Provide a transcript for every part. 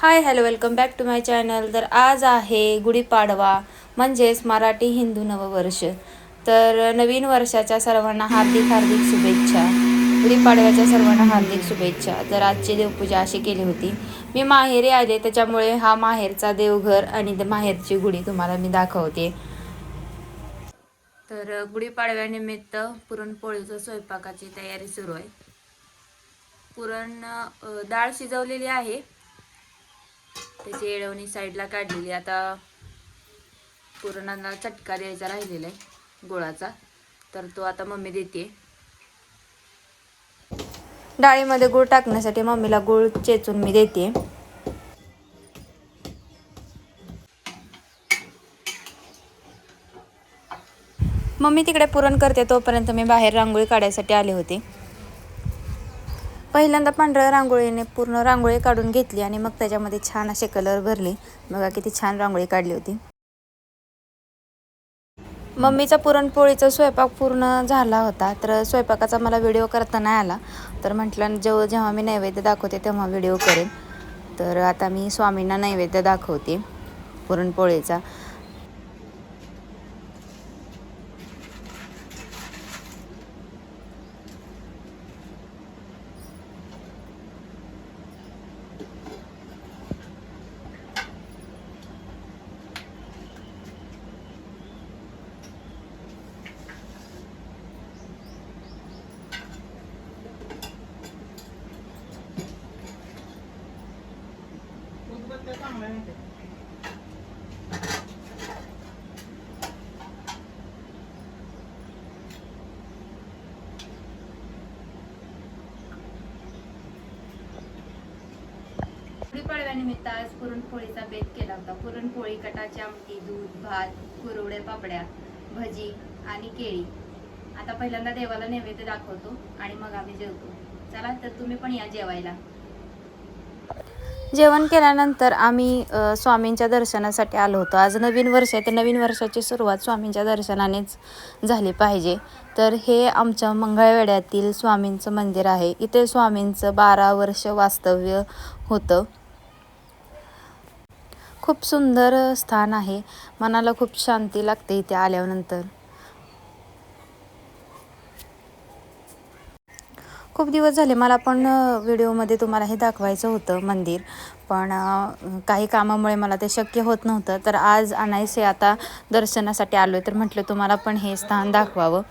High hello welcome back to my channel. तर आज आहे गुढीपाडवा म्हणजेच मराठी हिंदू नववर्ष। तर नवीन वर्षाच्या सर्वांना हार्दिक हार्दिक शुभेच्छा। गुढीपाडव्याच्या सर्वांना हार्दिक शुभेच्छा। तर आजची देवपूजा अशी केली होती। मी माहेरी आले त्याच्यामुळे हा माहेरचा देवघर आणि माहेरची गुढी तुम्हाला मी दाखवते। तर गुढीपाडव्यानिमित्त पुरणपोळीच्या स्वयंपाकाची तयारी सुरू आहे। पुरण डाळ शिजवलेली आहे, त्याची येळवणी साईडला काढलेली। आता पुरणाला चटका द्यायचा राहिलेला आहे गुळाचा, तर तो आता मम्मी देते। डाळीमध्ये गुळ टाकण्यासाठी मम्मीला गुळ चेचून मी देते। मम्मी तिकडे पुरण करते तोपर्यंत मी बाहेर रांगोळी काढायसाठी आले होते। पहिल्यांदा पांढऱ्या रांगोळीने पूर्ण रांगोळी काढून घेतली आणि मग त्याच्यामध्ये छान असे कलर भरले। बघा किती छान रांगोळी काढली होती। मम्मीचा पुरणपोळीचा स्वयंपाक पूर्ण झाला होता, तर स्वयंपाकाचा मला व्हिडिओ करता नाही आला। तर म्हटलं जेव्हा मी नैवेद्य दाखवते तेव्हा व्हिडिओ करेन। तर आता मी स्वामींना नैवेद्य दाखवते पुरणपोळीचा। गुढीपाडव्यानिमित्त आज पुरणपोळीचा बेत केला होता। पुरणपोळी, कटाची आमटी, दूध, भात, कुरवड्या, पापड्या, भजी आणि केळी। आता पहिल्यांदा देवाला नैवेद्य दाखवतो आणि मग आम्ही जेवतो। चला तर तुम्ही पण या जेवायला। जेवण केल्यानंतर आम्ही स्वामींच्या दर्शनासाठी आलो होतो। आज नवीन वर्ष आहे, तर नवीन वर्षाची सुरुवात स्वामींच्या दर्शनानेच झाली पाहिजे। तर हे आमच्या मंगळवेढ्यातील स्वामींचं मंदिर आहे। इथे स्वामींचं 12 वर्ष वास्तव्य होतं। खूप सुंदर स्थान आहे, मनाला खूप शांती लागते इथे आल्यानंतर। खूप दिवस झाले मला पण व्हिडिओमध्ये तुम्हाला हे दाखवायचं होतं मंदिर, पण काही कामामुळे मला ते शक्य होत नव्हतं। तर आज अनायसे आता दर्शनासाठी आलो आहे, तर म्हटलं तुम्हाला पण हे स्थान दाखवावं।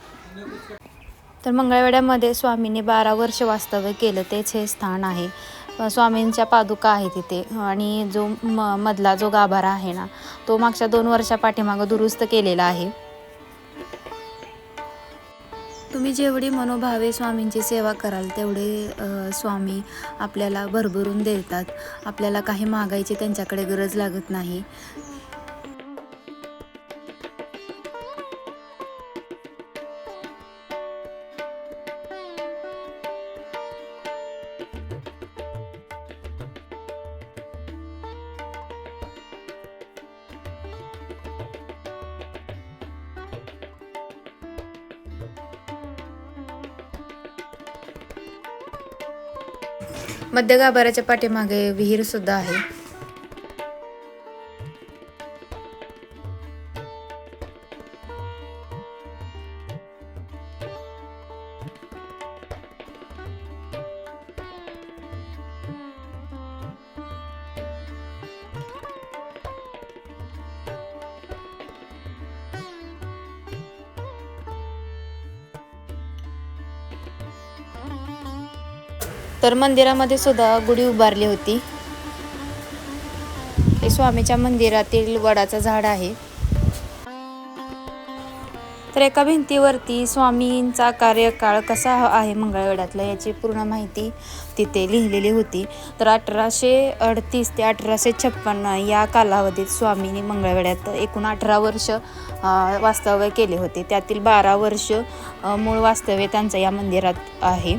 तर मंगळवेढ्यामध्ये स्वामींनी 12 वर्ष वास्तव्य केलं, तेच हे स्थान आहे। स्वामींच्या पादुका आहेत तिथे आणि जो मधला जो गाभारा आहे ना, तो मागच्या 2 वर्षा पाठीमागं दुरुस्त केलेला आहे। तुम्ही जेवढी मनोभावे स्वामींची सेवा कराल तेवढे स्वामी आपल्याला भरभरून देतात। आपल्याला काही मागायची त्यांच्याकडे गरज लागत नाही। मध्य गाभाऱ्याच्या पाठीमागे विहीर सुद्धा आहे। तर मंदिरामध्ये सुद्धा गुढी उभारली होती। हे स्वामीच्या मंदिरातील वडाचं झाड आहे। तर एका भिंतीवरती स्वामींचा कार्यकाळ कसा आहे मंगळवेढ्यातला याची पूर्ण माहिती तिथे लिहिलेली होती। तर 1838 ते 1856 या कालावधीत स्वामींनी मंगळवेढ्यात एकूण 18 वर्ष वास्तव्य केले होते। त्यातील 12 वर्ष मूळ वास्तव्य त्यांचं या मंदिरात आहे।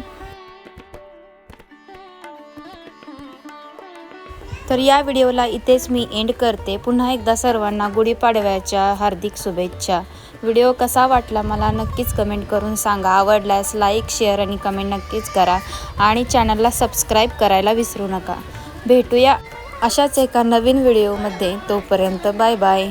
तर या व्हिडिओला इथेच मी एंड करते। पुन्हा एकदा सर्वांना गुढीपाडव्याच्या हार्दिक शुभेच्छा। व्हिडिओ कसा वाटला मला नक्कीच कमेंट करून सांगा। आवडल्यास लाईक, शेअर आणि कमेंट नक्कीच करा आणि चॅनलला सबस्क्राईब करायला विसरू नका। भेटूया अशाच एका नवीन व्हिडिओमध्ये. तोपर्यंत बाय बाय.